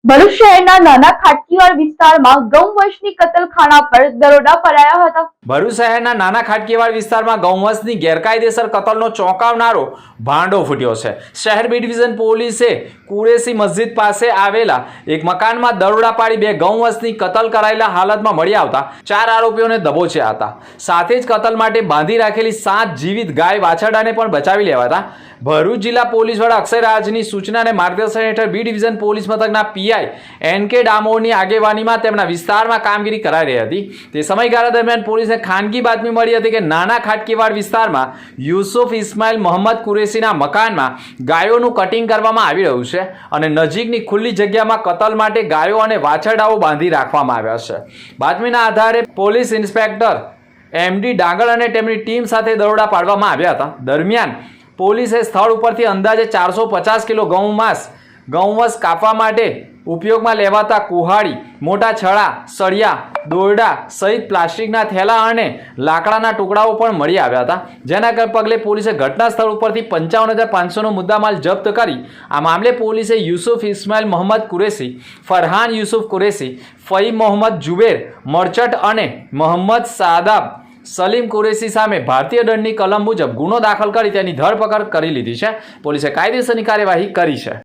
ભરૂચ શહેરના નાના ખાટકીવાડ વિસ્તારમાં ગૌવંશની કતલખાના પર દરોડા પડાયા હતા। ભરૂચ શહેરના નાના ખાટકીવાડ વિસ્તારમાં ગૌવંશની ગેરકાયદેસર કતલનો ચોંકાવનારો ભાંડો ફૂટ્યો છે। શહેર બી ડિવિઝન પોલીસે કુરેશી મસ્જિદ પાસે આવેલા એક મકાનમાં દરોડા પાડી બે ગૌવંશની કતલ કરાયેલા હાલતમાં મળી આવતા 4 આરોપીઓને દબોચ્યા હતા। સાથે જ કતલ માટે બાંધી રાખેલી 7 જીવિત ગાય વાછરડાને પણ બચાવી લેવાતા। ભરૂચ જિલ્લા પોલીસ વડા અક્ષય રાજની સૂચના અને માર્ગદર્શન હેઠળ બી ડિવિઝન પોલીસ મથકના પીઆઈ એનકે ડામોરની આગેવાનીમાં તેમના વિસ્તારમાં કામગીરી કરાઈ રહી હતી। તે સમયગાળા દરમિયાન પોલીસને ખાનગી બાતમી મળી હતી કે નાના ખાટકીવાડ વિસ્તારમાં યુસુફ ઇસ્માઇલ મોહમ્મદ કુરેશીના મકાનમાં ગાયોનું કટિંગ કરવામાં આવી રહ્યું છે અને નજીકની ખુલ્લી જગ્યામાં કતલ માટે ગાયો અને વાછરડાઓ બાંધી રાખવામાં આવ્યા છે। બાતમીના આધારે પોલીસ ઇન્સ્પેક્ટર એમડી ડાંગર અને તેમની ટીમ સાથે દરોડા પાડવામાં આવ્યા હતા। દરમિયાન પોલીસે સ્થળ ઉપરથી અંદાજે 450 કિલો ગૌવંશ કાપવા માટે ઉપયોગમાં લેવાતા કુહાડી, મોટા છડા, સળિયા, દોરડા સહિત પ્લાસ્ટિકના થેલા અને લાકડાના ટુકડાઓ પણ મળી આવ્યા હતા। જેના પગલે પોલીસે ઘટના સ્થળ ઉપરથી 55,500નો મુદ્દામાલ જપ્ત કરી આ મામલે પોલીસે યુસુફ ઇસ્માઇલ મોહમ્મદ કુરેશી, ફરહાન યુસુફ કુરેશી, ફઈમ મોહમ્મદ જુબેર મર્ચન્ટ અને મોહમ્મદ સાદાબ સલીમ કુરેશી સામે ભારતીય દંડની કલમ મુજબ ગુનો દાખલ કરી તેની ધરપકડ કરી લીધી છે। પોલીસે કાયદેસરની કાર્યવાહી કરી છે।